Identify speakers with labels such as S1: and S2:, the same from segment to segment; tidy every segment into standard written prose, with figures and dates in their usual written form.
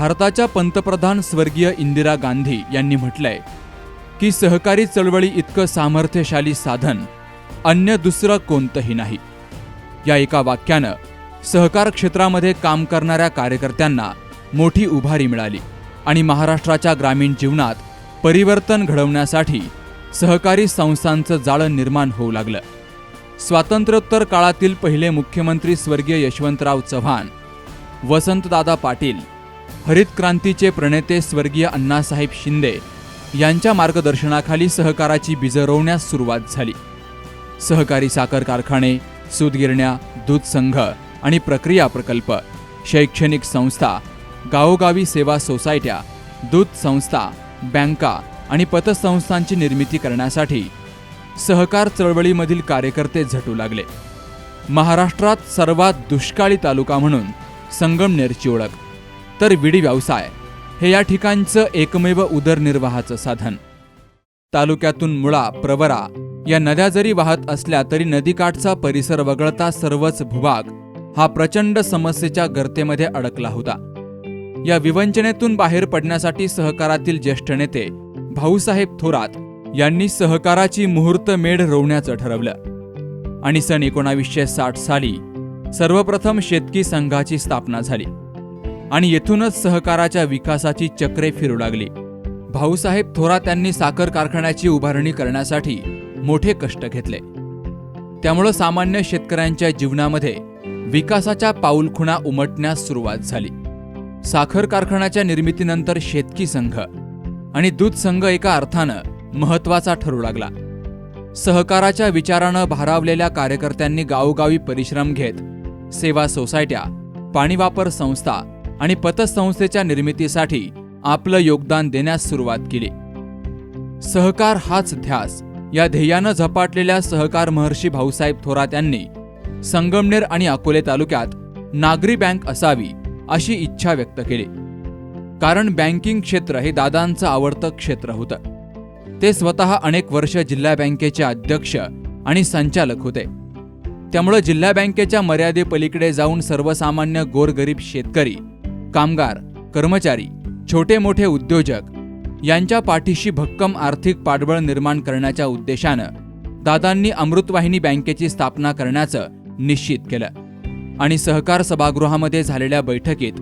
S1: भारताच्या पंतप्रधान स्वर्गीय इंदिरा गांधी यांनी म्हटलंय की सहकारी चळवळी इतकं सामर्थ्यशाली साधन अन्य दुसरं कोणतंही नाही. या एका वाक्यानं सहकार क्षेत्रामध्ये काम करणाऱ्या कार्यकर्त्यांना मोठी उभारी मिळाली आणि महाराष्ट्राच्या ग्रामीण जीवनात परिवर्तन घडवण्यासाठी सहकारी संस्थांचं जाळं निर्माण होऊ लागलं. स्वातंत्र्योत्तर काळातील पहिले मुख्यमंत्री स्वर्गीय यशवंतराव चव्हाण, वसंतदादा पाटील, हरित क्रांतीचे प्रणेते स्वर्गीय अण्णासाहेब शिंदे यांच्या मार्गदर्शनाखाली सहकाराची बीजं रोवण्यास सुरुवात झाली. सहकारी साखर कारखाने, सूतगिरण्या, दूध संघ आणि प्रक्रिया प्रकल्प, शैक्षणिक संस्था, गावोगावी सेवा सोसायट्या, दूध संस्था, बँका आणि पतसंस्थांची निर्मिती करण्यासाठी सहकार चळवळीमधील कार्यकर्ते झटू लागले. महाराष्ट्रात सर्वात दुष्काळी तालुका म्हणून संगमनेरची ओळख, तर विडी व्यवसाय हे या ठिकाणचं एकमेव उदरनिर्वाहाचं साधन. तालुक्यातून मुळा, प्रवरा या नद्या जरी वाहत असल्या तरी नदीकाठचा परिसर वगळता सर्वच भूभाग हा प्रचंड समस्येच्या गर्तेमध्ये अडकला होता. या विवंचनेतून बाहेर पडण्यासाठी सहकारातील ज्येष्ठ नेते भाऊसाहेब थोरात यांनी सहकाराची मुहूर्तमेढ रोवण्याचं ठरवलं आणि सन 1960 साली सर्वप्रथम शेतकी संघाची स्थापना झाली आणि येथूनच सहकाराच्या विकासाची चक्रे फिरू लागली. भाऊसाहेब थोरात यांनी साखर कारखान्याची उभारणी करण्यासाठी मोठे कष्ट घेतले. त्यामुळं सामान्य शेतकऱ्यांच्या जीवनामध्ये विकासाच्या पाऊलखुणा उमटण्यास सुरुवात झाली. साखर कारखान्याच्या निर्मितीनंतर शेतकी संघ आणि दूध संघ एका अर्थानं महत्त्वाचा ठरू लागला. सहकाराच्या विचारानं भारावलेल्या कार्यकर्त्यांनी गावोगावी परिश्रम घेत सेवा सोसायट्या, पाणी वापर संस्था आणि पतसंस्थेच्या निर्मितीसाठी आपलं योगदान देण्यास सुरुवात केली. सहकार हाच ध्यास या ध्येयानं झपाटलेल्या सहकार महर्षी भाऊसाहेब थोरात यांनी संगमनेर आणि अकोले तालुक्यात नागरी बँक असावी अशी इच्छा व्यक्त केली. कारण बँकिंग क्षेत्र हे दादांचं आवडतं क्षेत्र होतं. ते स्वतः अनेक वर्ष जिल्हा बँकेचे अध्यक्ष आणि संचालक होते. त्यामुळे जिल्हा बँकेच्या मर्यादेपलीकडे जाऊन सर्वसामान्य गोरगरीब शेतकरी, कामगार, कर्मचारी, छोटे मोठे उद्योजक यांच्या पाठीशी भक्कम आर्थिक पाठबळ निर्माण करण्याच्या उद्देशानं दादांनी अमृतवाहिनी बँकेची स्थापना करण्याचं निश्चित केलं आणि सहकार सभागृहामध्ये झालेल्या बैठकीत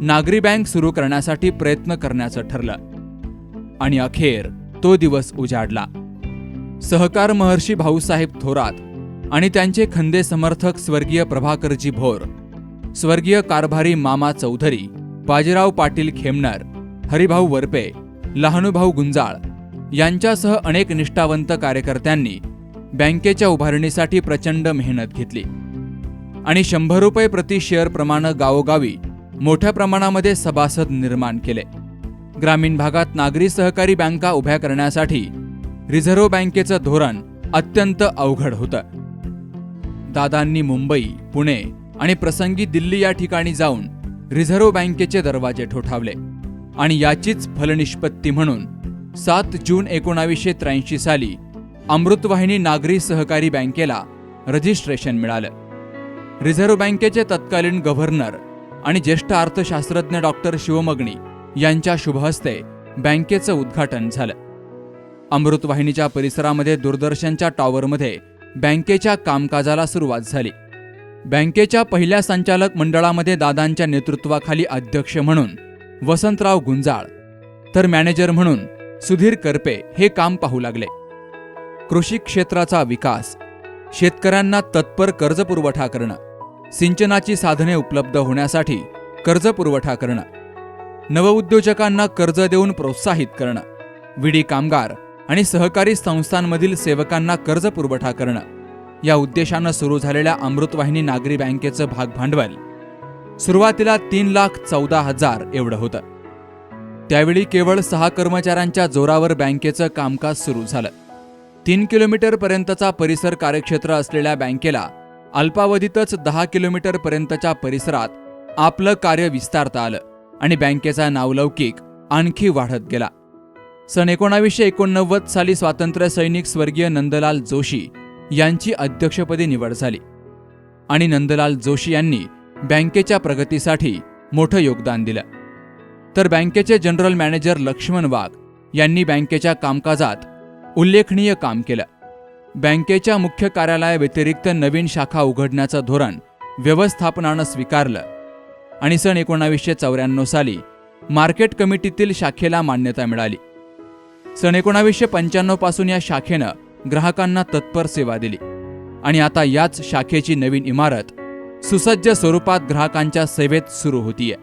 S1: नागरी बँक सुरू करण्यासाठी प्रयत्न करण्याचं ठरलं आणि अखेर तो दिवस उजाडला. सहकार महर्षी भाऊसाहेब थोरात आणि त्यांचे खंदे समर्थक स्वर्गीय प्रभाकरजी भोर, स्वर्गीय कारभारी मामा चौधरी, बाजीराव पाटील खेमनर, हरिभाऊ वरपे, लहानुभाऊ गुंजाळ यांच्यासह अनेक निष्ठावंत कार्यकर्त्यांनी बँकेच्या उभारणीसाठी प्रचंड मेहनत घेतली आणि 100 रुपये प्रति शेअर प्रमाणे गावोगावी मोठ्या प्रमाणामध्ये सभासद निर्माण केले. ग्रामीण भागात नागरी सहकारी बँका उभ्या करण्यासाठी रिझर्व्ह बँकेचं धोरण अत्यंत अवघड होतं. दादांनी मुंबई, पुणे आणि प्रसंगी दिल्ली या ठिकाणी जाऊन रिझर्व्ह बँकेचे दरवाजे ठोठावले आणि याचीच फलनिष्पत्ती म्हणून 7 जून 1983 साली अमृतवाहिनी नागरी सहकारी बँकेला रजिस्ट्रेशन मिळालं. रिझर्व्ह बँकेचे तत्कालीन गव्हर्नर आणि ज्येष्ठ अर्थशास्त्रज्ञ डॉक्टर शिवमगणी यांच्या शुभहस्ते बँकेचं उद्घाटन झालं. अमृतवाहिनीच्या परिसरामध्ये दूरदर्शनच्या टॉवरमध्ये बँकेच्या कामकाजाला सुरुवात झाली. बँकेच्या पहिल्या संचालक मंडळामध्ये दादांच्या नेतृत्वाखाली अध्यक्ष म्हणून वसंतराव गुंजाळ तर मॅनेजर म्हणून सुधीर करपे हे काम पाहू लागले. कृषी क्षेत्राचा विकास, शेतकऱ्यांना तत्पर कर्जपुरवठा करणं, सिंचनाची साधने उपलब्ध होण्यासाठी कर्जपुरवठा करणं, नवउद्योजकांना कर्ज देऊन प्रोत्साहित करणं, विडी कामगार आणि सहकारी संस्थांमधील सेवकांना कर्जपुरवठा करणं या उद्देशानं सुरू झालेल्या अमृतवाहिनी नागरी बँकेचं भागभांडवल सुरुवातीला 3,14,000 एवढं होतं. त्यावेळी केवळ 6 कर्मचाऱ्यांच्या जोरावर बँकेचं कामकाज सुरू झालं. 3 किलोमीटर पर्यंतचा परिसर कार्यक्षेत्र असलेल्या बँकेला अल्पावधीतच 10 किलोमीटर पर्यंतच्या परिसरात आपलं कार्य विस्तारता आलं आणि बँकेचा नावलौकिक आणखी वाढत गेला. सन 1989 साली स्वातंत्र्य सैनिक स्वर्गीय नंदलाल जोशी यांची अध्यक्षपदी निवड झाली आणि नंदलाल जोशी यांनी बँकेच्या प्रगतीसाठी मोठं योगदान दिलं. तर बँकेचे जनरल मॅनेजर लक्ष्मण वाघ यांनी बँकेच्या कामकाजात उल्लेखनीय काम केलं. बँकेच्या मुख्य कार्यालयाव्यतिरिक्त नवीन शाखा उघडण्याचं धोरण व्यवस्थापनानं स्वीकारलं आणि सन 1994 साली मार्केट कमिटीतील शाखेला मान्यता मिळाली. सन 1995 पासून या शाखेनं ग्राहकांना तत्पर सेवा दिली आणि आता याच शाखेची नवीन इमारत सुसज्ज स्वरूपात ग्राहकांच्या सेवेत सुरू होतीये.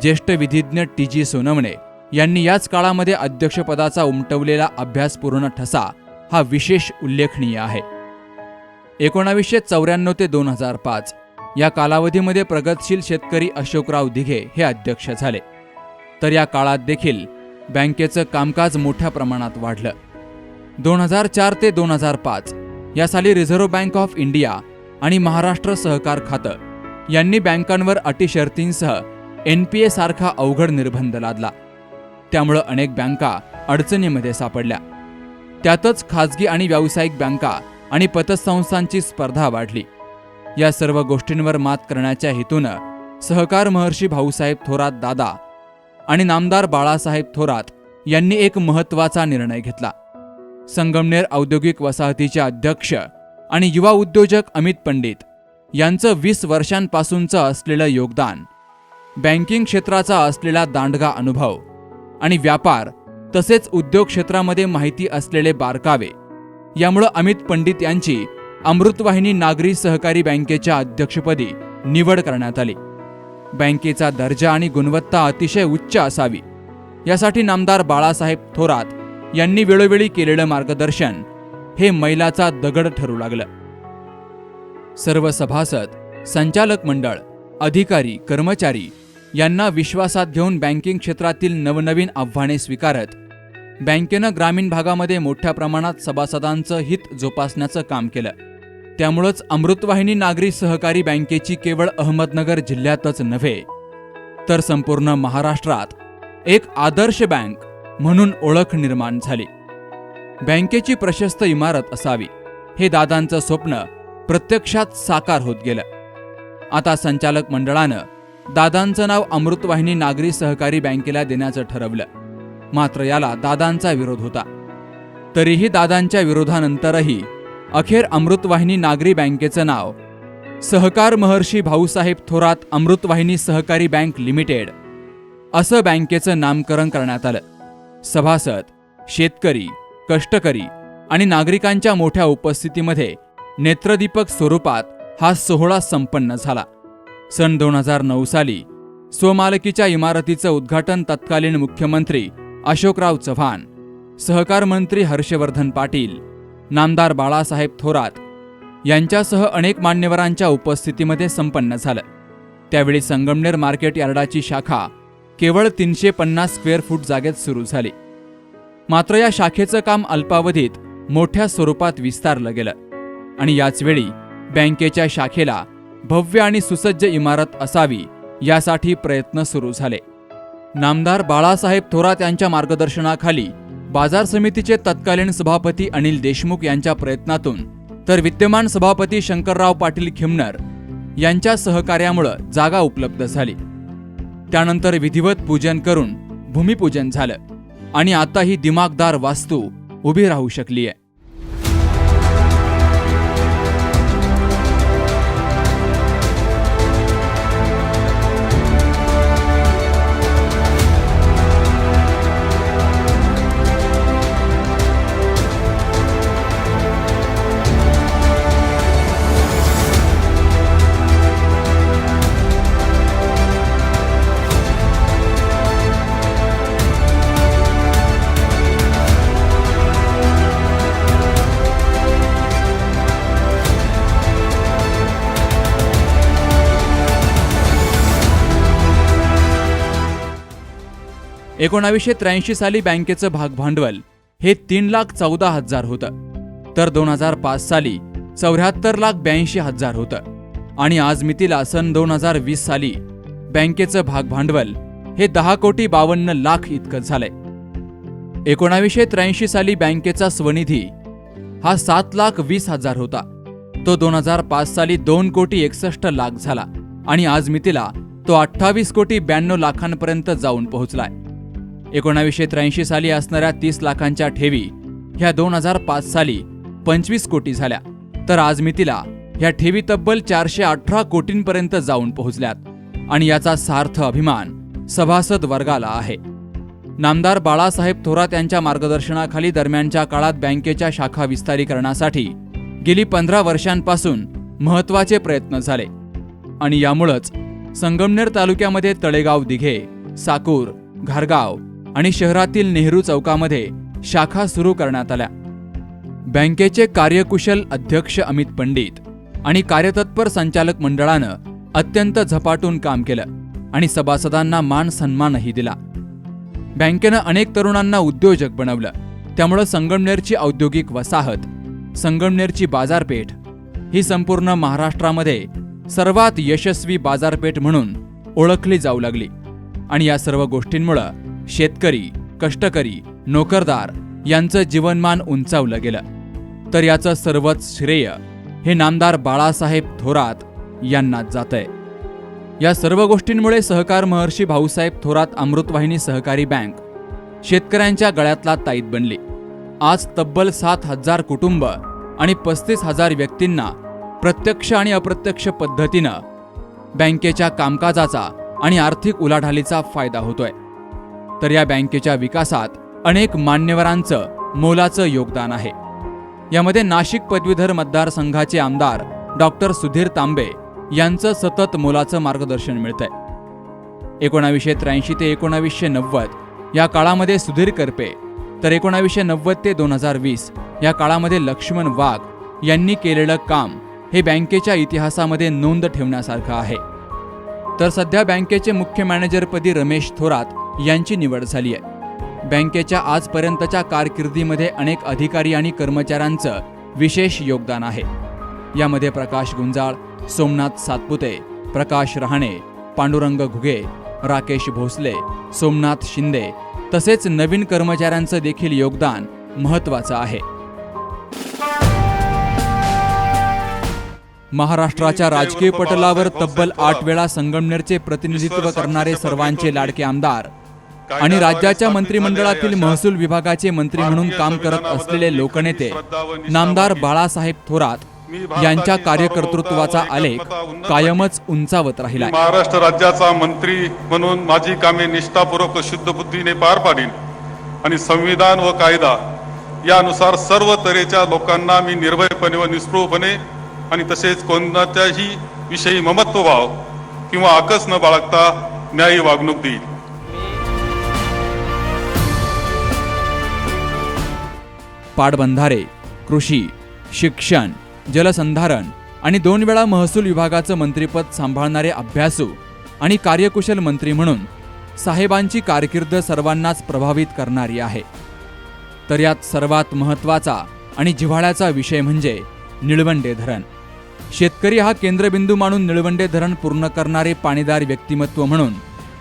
S1: ज्येष्ठ विधिज्ञ TG सोनवणे यांनी याच काळामध्ये अध्यक्षपदाचा उमटवलेला अभ्यासपूर्ण ठसा हा विशेष उल्लेखनीय आहे. 1994 ते 2005 या कालावधीमध्ये प्रगतशील शेतकरी अशोकराव दिघे हे अध्यक्ष झाले. तर या काळात देखील बँकेचं कामकाज मोठ्या प्रमाणात वाढलं. 2004 ते 2005 या साली रिझर्व्ह बँक ऑफ इंडिया आणि महाराष्ट्र सहकार खातं यांनी बँकांवर अटी शर्तींसह NPA सारखा अवघड निर्बंध लादला. त्यामुळं अनेक बँका अडचणीमध्ये सापडल्या. त्यातच खाजगी आणि व्यावसायिक बँका आणि पतसंस्थांची स्पर्धा वाढली. या सर्व गोष्टींवर मात करण्याच्या हेतूनं सहकार महर्षी भाऊसाहेब थोरात दादा आणि नामदार बाळासाहेब थोरात यांनी एक महत्त्वाचा निर्णय घेतला. संगमनेर औद्योगिक वसाहतीचे अध्यक्ष आणि युवा उद्योजक अमित पंडित यांचं 20 वर्षांपासूनचं असलेलं योगदान, बँकिंग क्षेत्राचा असलेला दांडगा अनुभव आणि व्यापार तसेच उद्योग क्षेत्रामध्ये माहिती असलेले बारकावे यामुळं अमित पंडित यांची अमृतवाहिनी नागरी सहकारी बँकेच्या अध्यक्षपदी निवड करण्यात आली. बँकेचा दर्जा आणि गुणवत्ता अतिशय उच्च असावी यासाठी नामदार बाळासाहेब थोरात यांनी वेळोवेळी केलेलं मार्गदर्शन हे मैलाचा दगड ठरू लागलं. सर्व सभासद, संचालक मंडळ, अधिकारी, कर्मचारी यांना विश्वासात घेऊन बँकिंग क्षेत्रातील नवनवीन आव्हाने स्वीकारत बँकेनं ग्रामीण भागामध्ये मोठ्या प्रमाणात सभासदांचं हित जोपासण्याचं काम केलं. त्यामुळंच अमृतवाहिनी नागरी सहकारी बँकेची केवळ अहमदनगर जिल्ह्यातच नव्हे तर संपूर्ण महाराष्ट्रात एक आदर्श बँक म्हणून ओळख निर्माण झाली. बँकेची प्रशस्त इमारत असावी हे दादांचं स्वप्न प्रत्यक्षात साकार होत गेलं. आता संचालक मंडळानं दादांचं नाव अमृतवाहिनी नागरी सहकारी बँकेला देण्याचं ठरवलं. मात्र याला दादांचा विरोध होता. तरीही दादांच्या विरोधानंतरही अखेर अमृतवाहिनी नागरी बँकेचं नाव सहकार महर्षी भाऊसाहेब थोरात अमृतवाहिनी सहकारी बँक लिमिटेड असं बँकेचं नामकरण करण्यात आलं. सभासद, शेतकरी, कष्टकरी आणि नागरिकांच्या मोठ्या उपस्थितीमध्ये नेत्रदीपक स्वरूपात हा सोहळा संपन्न झाला. सन 2009 साली स्वमालकीच्या इमारतीचं उद्घाटन तत्कालीन मुख्यमंत्री अशोकराव चव्हाण, सहकार मंत्री हर्षवर्धन पाटील, नामदार बाळासाहेब थोरात यांच्यासह अनेक मान्यवरांच्या उपस्थितीमध्ये संपन्न झालं. त्यावेळी संगमनेर मार्केट यार्डाची शाखा केवळ 350 स्क्वेअर फूट जागेत सुरू झाली. मात्र या शाखेचं काम अल्पावधीत मोठ्या स्वरूपात विस्तारलं गेलं आणि याचवेळी बँकेच्या शाखेला भव्य आणि सुसज्ज इमारत असावी यासाठी प्रयत्न सुरू झाले. नामदार बाळासाहेब थोरात यांच्या मार्गदर्शनाखाली बाजार समितीचे तत्कालीन सभापती अनिल देशमुख यांच्या प्रयत्नातून तर विद्यमान सभापती शंकरराव पाटील खिमनर यांच्या सहकार्यामुळे जागा उपलब्ध झाली. त्यानंतर विधिवत पूजन करून भूमिपूजन झालं आणि आता ही दिमागदार वास्तू उभी राहू शकली आहे. एकोणावीसशे 83 साली बँकेचं भागभांडवल हे 3,14,000 होतं, तर 2005 साली 74,82,000 होतं आणि आज मितीला सन 2020 साली बँकेचं भागभांडवल हे 10,52,00,000 इतकं झालंय. 1983 साली बँकेचा स्वनिधी हा 7,20,000 होता. तो 2005 साली 2,61,00,000 झाला आणि आज मितीला तो 28,92,00,000पर्यंत जाऊन पोहोचलाय. 1983 साली असणाऱ्या 30 लाखांच्या ठेवी ह्या 2005 साली 25 कोटी झाल्या, तर आज मितीला ह्या ठेवी तब्बल 418 कोटींपर्यंत जाऊन पोहोचल्यात आणि याचा सार्थ अभिमान सभासद वर्गाला आहे. नामदार बाळासाहेब थोरात यांच्या मार्गदर्शनाखाली दरम्यानच्या काळात बँकेच्या शाखा विस्तारीकरणासाठी गेली 15 वर्षांपासून महत्त्वाचे प्रयत्न झाले आणि यामुळेच संगमनेर तालुक्यामध्ये तळेगाव दिघे, साकूर, घारगाव आणि शहरातील नेहरू चौकामध्ये शाखा सुरू करण्यात आल्या. बँकेचे कार्यकुशल अध्यक्ष अमित पंडित आणि कार्यतत्पर संचालक मंडळानं अत्यंत झपाटून काम केलं आणि सभासदांना मान सन्मानही दिला. बँकेनं अनेक तरुणांना उद्योजक बनवलं. त्यामुळं संगमनेरची औद्योगिक वसाहत, संगमनेरची बाजारपेठ ही संपूर्ण महाराष्ट्रामध्ये सर्वात यशस्वी बाजारपेठ म्हणून ओळखली जाऊ लागली आणि या सर्व गोष्टींमुळं शेतकरी, कष्टकरी, नोकरदार यांचं जीवनमान उंचावलं गेलं. तर याचं सर्वच श्रेय हे नामदार बाळासाहेब थोरात यांनाच जातंय. या सर्व गोष्टींमुळे सहकार महर्षी भाऊसाहेब थोरात अमृतवाहिनी सहकारी बँक शेतकऱ्यांच्या गळ्यातला ताईत बनली. आज तब्बल 7,000 कुटुंब आणि 35,000 व्यक्तींना प्रत्यक्ष आणि अप्रत्यक्ष पद्धतीनं बँकेच्या कामकाजाचा आणि आर्थिक उलाढालीचा फायदा होतोय. तर या बँकेच्या विकासात अनेक मान्यवरांचं मोलाचं योगदान आहे. यामध्ये नाशिक पदवीधर मतदारसंघाचे आमदार डॉक्टर सुधीर तांबे यांचं सतत मोलाचं मार्गदर्शन मिळतंय. 1983 ते 1990 या काळामध्ये सुधीर करपे, तर 1990 ते 2020 या काळामध्ये लक्ष्मण वाघ यांनी केलेलं काम हे बँकेच्या इतिहासामध्ये नोंद ठेवण्यासारखं आहे. तर सध्या बँकेचे मुख्य मॅनेजरपदी रमेश थोरात यांची निवड झाली आहे. बँकेच्या आजपर्यंतच्या कारकिर्दीमध्ये अनेक अधिकारी आणि कर्मचाऱ्यांचं विशेष योगदान आहे. यामध्ये प्रकाश गुंजाळ, सोमनाथ सातपुते, प्रकाश रहाणे, पांडुरंग घुगे, राकेश भोसले, सोमनाथ शिंदे तसेच नवीन कर्मचाऱ्यांचं देखील योगदान महत्त्वाचं आहे. महाराष्ट्राच्या राजकीय पटलावर तब्बल 8 वेळा संगमनेरचे प्रतिनिधित्व करणारे सर्वांचे लाडके आमदार आणि राज्याच्या मंत्रिमंडळातील महसूल विभागाचे मंत्री म्हणून काम करत असलेले लोकनेते नामदार बाळासाहेब थोरात यांच्या कार्यकर्तृत्वाचा आलेख कायमच उंचावत राहिला.
S2: महाराष्ट्र राज्याचा मंत्री म्हणून माझी कामे निष्ठापूर्वक शुद्ध बुद्धीने पार पाडीन आणि संविधान व कायदा यानुसार सर्व तऱ्हेच्या लोकांना मी निर्भयपणे व निस्पृहपणे आणि तसेच कोणत्याही विषयी ममत्वभाव किंवा आकस न बाळगता न्यायी वागणूक देईल.
S1: पाटबंधारे, कृषी, शिक्षण, जलसंधारण आणि 2 वेळा महसूल विभागाचं मंत्रिपद सांभाळणारे अभ्यासू आणि कार्यकुशल मंत्री म्हणून साहेबांची कारकीर्द सर्वांनाच प्रभावित करणारी आहे. तर यात सर्वात महत्त्वाचा आणि जिव्हाळ्याचा विषय म्हणजे निळवंडे धरण. शेतकरी हा केंद्रबिंदू मानून निळवंडे धरण पूर्ण करणारे पाणीदार व्यक्तिमत्व म्हणून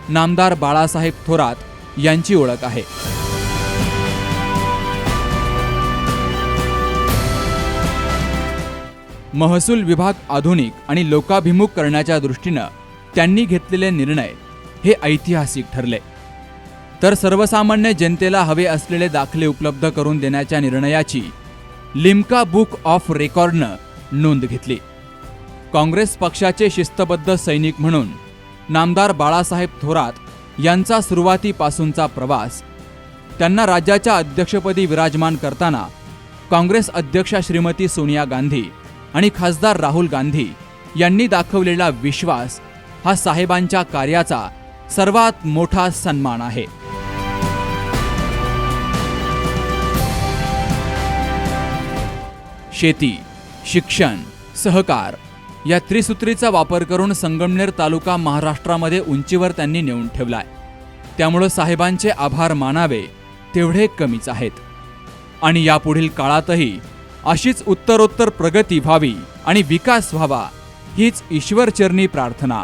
S1: नामदार बाळासाहेब थोरात यांची ओळख आहे. महसूल विभाग आधुनिक आणि लोकाभिमुख करण्याच्या दृष्टीनं त्यांनी घेतलेले निर्णय हे ऐतिहासिक ठरले. तर सर्वसामान्य जनतेला हवे असलेले दाखले उपलब्ध करून देण्याच्या निर्णयाची लिम्का बुक ऑफ रेकॉर्डनं नोंद घेतली. काँग्रेस पक्षाचे शिस्तबद्ध सैनिक म्हणून नामदार बाळासाहेब थोरात यांचा सुरुवातीपासूनचा प्रवास, त्यांना राज्याच्या अध्यक्षपदी विराजमान करताना काँग्रेस अध्यक्षा श्रीमती सोनिया गांधी आणि खासदार राहुल गांधी यांनी दाखवलेला विश्वास हा साहेबांच्या कार्याचा सर्वात मोठा सन्मान आहे. शेती, शिक्षण, सहकार या त्रिसूत्रीचा वापर करून संगमनेर तालुका महाराष्ट्रामध्ये उंचीवर त्यांनी नेऊन ठेवलाय. त्यामुळे साहेबांचे आभार मानावे तेवढे कमीच आहेत. आणि यापुढील काळातही अशीच उत्तरोत्तर प्रगती व्हावी आणि विकास व्हावा हीच ईश्वरचरणी प्रार्थना.